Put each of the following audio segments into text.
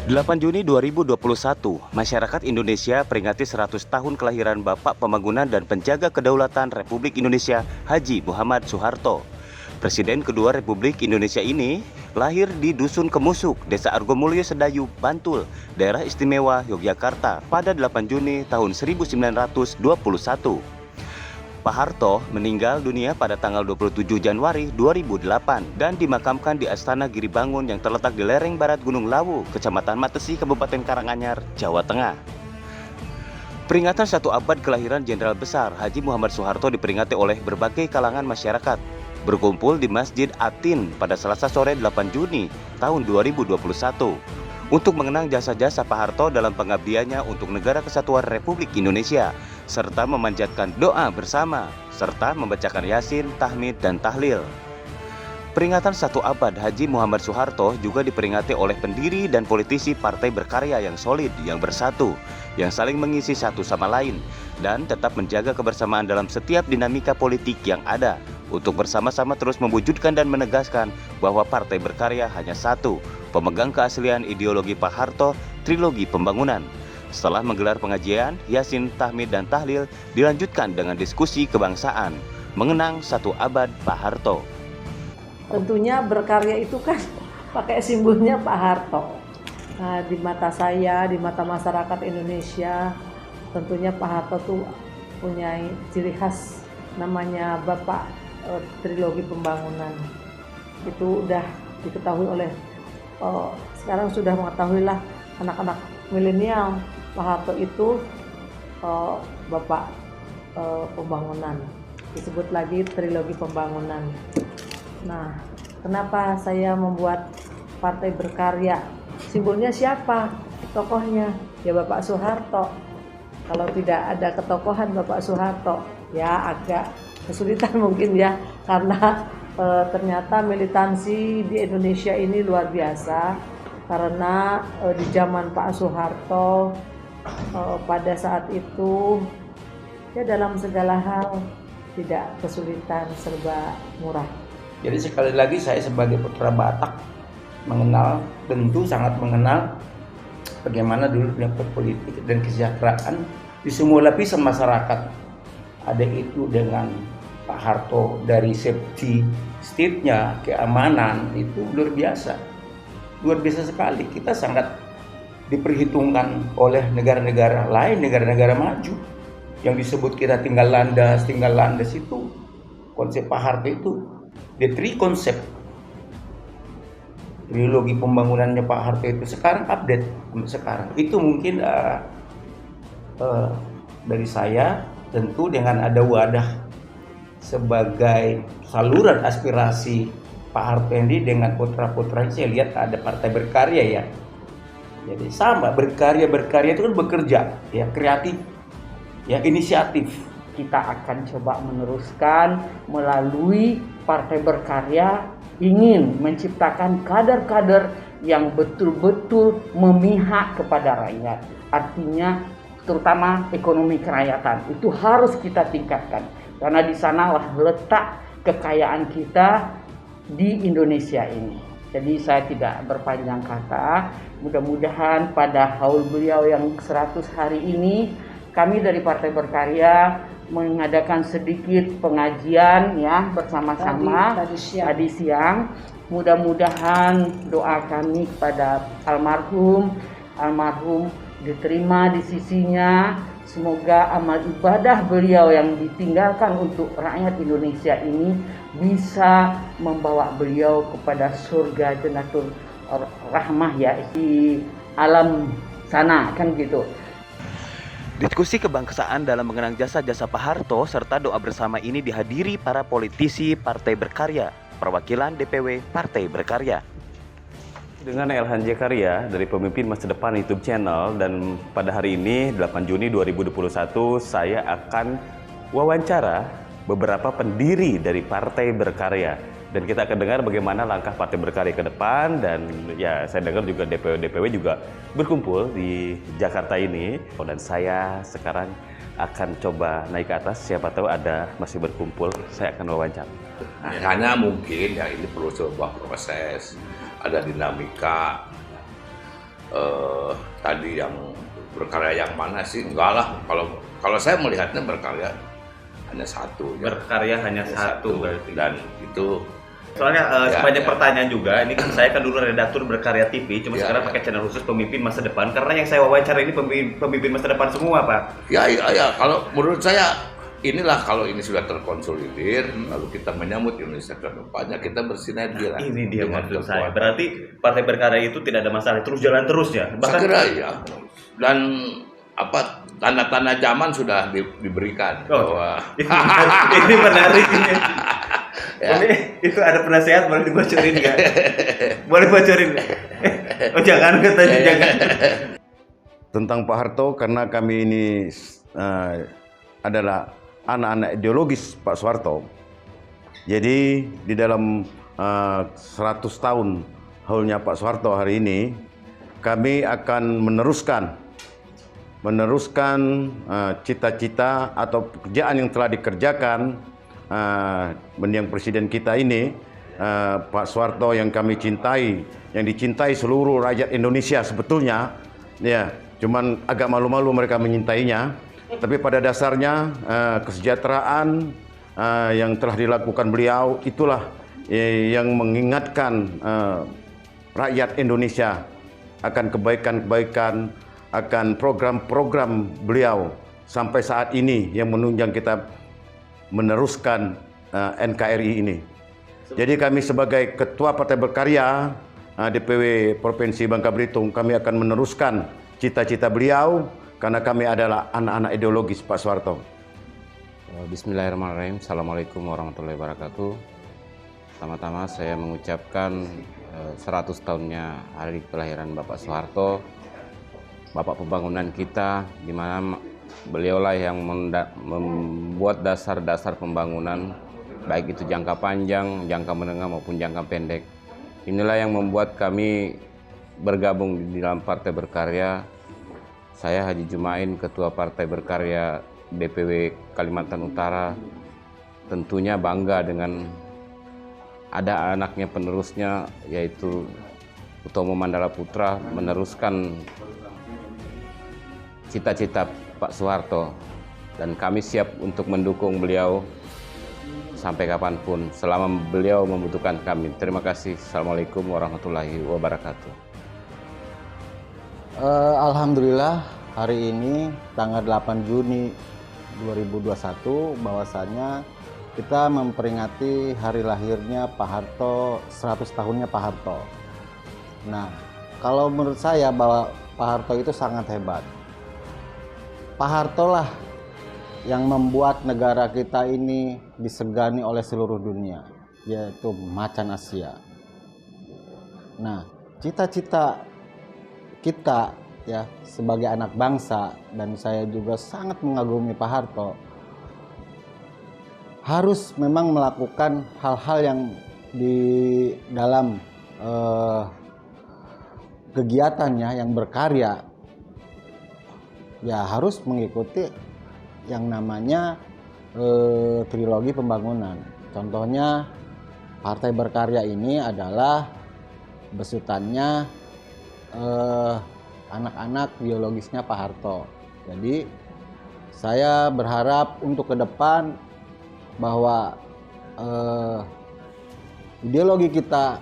8 Juni 2021, masyarakat Indonesia peringati 100 tahun kelahiran Bapak Pembangunan dan Penjaga Kedaulatan Republik Indonesia, Haji Muhammad Soeharto. Presiden kedua Republik Indonesia ini lahir di Dusun Kemusuk, Desa Argomulyo Sedayu, Bantul, Daerah Istimewa Yogyakarta pada 8 Juni tahun 1921. Pak Harto meninggal dunia pada tanggal 27 Januari 2008 dan dimakamkan di Astana Giribangun yang terletak di lereng barat Gunung Lawu, Kecamatan Matesi, Kabupaten Karanganyar, Jawa Tengah. Peringatan 1 abad kelahiran Jenderal Besar Haji Muhammad Soeharto diperingati oleh berbagai kalangan masyarakat, berkumpul di Masjid Atin pada Selasa sore 8 Juni tahun 2021 untuk mengenang jasa-jasa Pak Harto dalam pengabdiannya untuk Negara Kesatuan Republik Indonesia, serta memanjatkan doa bersama, serta membacakan Yasin, Tahmid, dan Tahlil. Peringatan 1 abad Haji Muhammad Soeharto juga diperingati oleh pendiri dan politisi partai berkarya yang solid, yang bersatu, yang saling mengisi satu sama lain, dan tetap menjaga kebersamaan dalam setiap dinamika politik yang ada, untuk bersama-sama terus mewujudkan dan menegaskan bahwa partai berkarya hanya satu, pemegang keaslian ideologi Pak Harto, trilogi pembangunan. Setelah menggelar pengajian, Yasin, Tahmid, dan Tahlil dilanjutkan dengan diskusi kebangsaan, mengenang 1 abad Pak Harto. Tentunya berkarya itu kan pakai simbolnya Pak Harto. Nah, di mata saya, di mata masyarakat Indonesia, tentunya Pak Harto tuh punya ciri khas namanya Bapak Trilogi Pembangunan. Itu udah diketahui oleh sekarang sudah mengetahuilah anak-anak milenial, Pak Harto itu Bapak Pembangunan. Disebut lagi Trilogi Pembangunan. Nah, kenapa saya membuat partai berkarya? Simbolnya siapa? Tokohnya ya Bapak Soeharto. Kalau tidak ada ketokohan Bapak Soeharto, ya agak kesulitan mungkin ya, karena ternyata militansi di Indonesia ini luar biasa. Karena di zaman Pak Soeharto pada saat itu ya dalam segala hal tidak kesulitan, serba murah. Jadi sekali lagi saya sebagai putra Batak mengenal, tentu sangat mengenal bagaimana dulu dunia politik dan kesejahteraan di semua lapisan masyarakat. Ada itu dengan Pak Harto dari safety state-nya, keamanan itu luar biasa sekali. Kita sangat diperhitungkan oleh negara-negara lain, negara-negara maju yang disebut kita tinggal landas itu. Konsep Pak Harto itu the three konsep trilogi pembangunannya Pak Harto itu sekarang update sampai sekarang. Itu mungkin dari saya, tentu dengan ada wadah sebagai saluran aspirasi Pak Harto ini dengan putra-putranya, saya lihat ada partai berkarya ya. Jadi sama berkarya itu kan bekerja ya, kreatif ya, inisiatif. Kita akan coba meneruskan melalui partai berkarya, ingin menciptakan kader-kader yang betul-betul memihak kepada rakyat. Artinya terutama ekonomi kerakyatan itu harus kita tingkatkan, karena di sanalah letak kekayaan kita di Indonesia ini. Jadi saya tidak berpanjang kata, mudah-mudahan pada haul beliau yang 100 hari ini kami dari Partai Berkarya mengadakan sedikit pengajian ya bersama-sama tadi siang. Mudah-mudahan doa kami kepada almarhum diterima di sisinya. Semoga amal ibadah beliau yang ditinggalkan untuk rakyat Indonesia ini bisa membawa beliau kepada surga Jannatul Rahmah ya, di alam sana kan gitu. Diskusi kebangsaan dalam mengenang jasa-jasa Pak Harto serta doa bersama ini dihadiri para politisi Partai Berkarya, perwakilan DPW Partai Berkarya. Dengan Elhan Jekarya dari Pemimpin Masa Depan YouTube channel, dan pada hari ini 8 Juni 2021 saya akan wawancara beberapa pendiri dari Partai Berkarya. Dan kita akan dengar bagaimana langkah Partai Berkarya ke depan, dan ya saya dengar juga DPW juga berkumpul di Jakarta ini. Dan saya sekarang akan coba naik ke atas, siapa tahu ada masih berkumpul, saya akan wawancara. Hanya mungkin ya ini perlu sebuah proses, ada dinamika tadi yang berkarya yang mana sih? Enggak lah, kalau saya melihatnya berkarya hanya satu. Berkarya hanya satu berarti. Dan itu Soalnya Ya, banyak ya. pertanyaan juga. Ini kan saya kan dulu redaktur berkarya TV, cuma Ya, sekarang ya. pakai channel khusus pemimpin masa depan. Karena yang saya wawancara ini pemimpin masa depan semua, Pak. ya, kalau menurut saya inilah kalau ini sudah terkonsolidir, lalu kita menyambut Indonesia ke depannya, kita bersinergi lah. Ini dia dengan maksud saya. kekuatan. Berarti partai berkarya itu tidak ada masalah, terus jalan terus ya. Saya kira ya. Dan tanda-tanda zaman sudah diberikan bahwa ini menarik ini. Ya. Ini itu ada penasehat, boleh dibocorin nggak? Boleh bocorin nggak? Oh jangan, katanya jangan. Tentang Pak Harto, karena kami ini adalah anak-anak ideologis Pak Soeharto. Jadi di dalam 100 tahun haulnya Pak Soeharto hari ini, kami akan meneruskan cita-cita atau pekerjaan yang telah dikerjakan mendiang presiden kita ini, Pak Soeharto, yang kami cintai, yang dicintai seluruh rakyat Indonesia sebetulnya. Ya, cuman agak malu-malu mereka menyintainya. Tapi pada dasarnya kesejahteraan yang telah dilakukan beliau itulah yang mengingatkan rakyat Indonesia akan kebaikan-kebaikan, akan program-program beliau sampai saat ini yang menunjang kita meneruskan NKRI ini. Jadi kami sebagai Ketua Partai Berkarya DPW Provinsi Bangka Belitung, kami akan meneruskan cita-cita beliau karena kami adalah anak-anak ideologis Pak Soeharto. Bismillahirrahmanirrahim. Assalamualaikum warahmatullahi wabarakatuh. Pertama-tama saya mengucapkan 100 tahunnya hari kelahiran Bapak Soeharto, Bapak pembangunan kita, di mana beliaulah yang membuat dasar-dasar pembangunan, baik itu jangka panjang, jangka menengah maupun jangka pendek. Inilah yang membuat kami bergabung di dalam Partai Berkarya. Saya Haji Jumain, Ketua Partai Berkarya DPW Kalimantan Utara, tentunya bangga dengan ada anaknya penerusnya, yaitu Utomo Mandala Putra, meneruskan cita-cita Pak Soeharto, dan kami siap untuk mendukung beliau sampai kapanpun selama beliau membutuhkan kami. Terima kasih. Assalamualaikum warahmatullahi wabarakatuh. Alhamdulillah hari ini tanggal 8 Juni 2021 bahwasanya kita memperingati hari lahirnya Pak Harto, 100 tahunnya Pak Harto. Nah, kalau menurut saya bahwa Pak Harto itu sangat hebat. Pak Harto lah yang membuat negara kita ini disegani oleh seluruh dunia, yaitu macan Asia. Nah, cita-cita kita ya sebagai anak bangsa, dan saya juga sangat mengagumi Pak Harto, harus memang melakukan hal-hal yang di dalam kegiatannya yang berkarya, ya harus mengikuti yang namanya trilogi pembangunan. Contohnya Partai Berkarya ini adalah besutannya anak-anak biologisnya Pak Harto. Jadi saya berharap untuk ke depan bahwa ideologi kita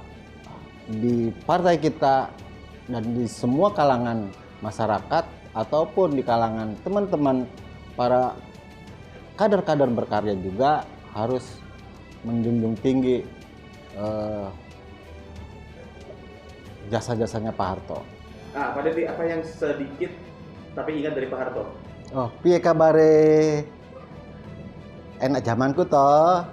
di partai kita dan di semua kalangan masyarakat ataupun di kalangan teman-teman para kader-kader berkarya juga harus menjunjung tinggi jasa-jasanya Pak Harto. Nah, Pak Dedi, apa yang sedikit tapi ingat dari Pak Harto? Oh, piye kabare? Enak zamanku toh.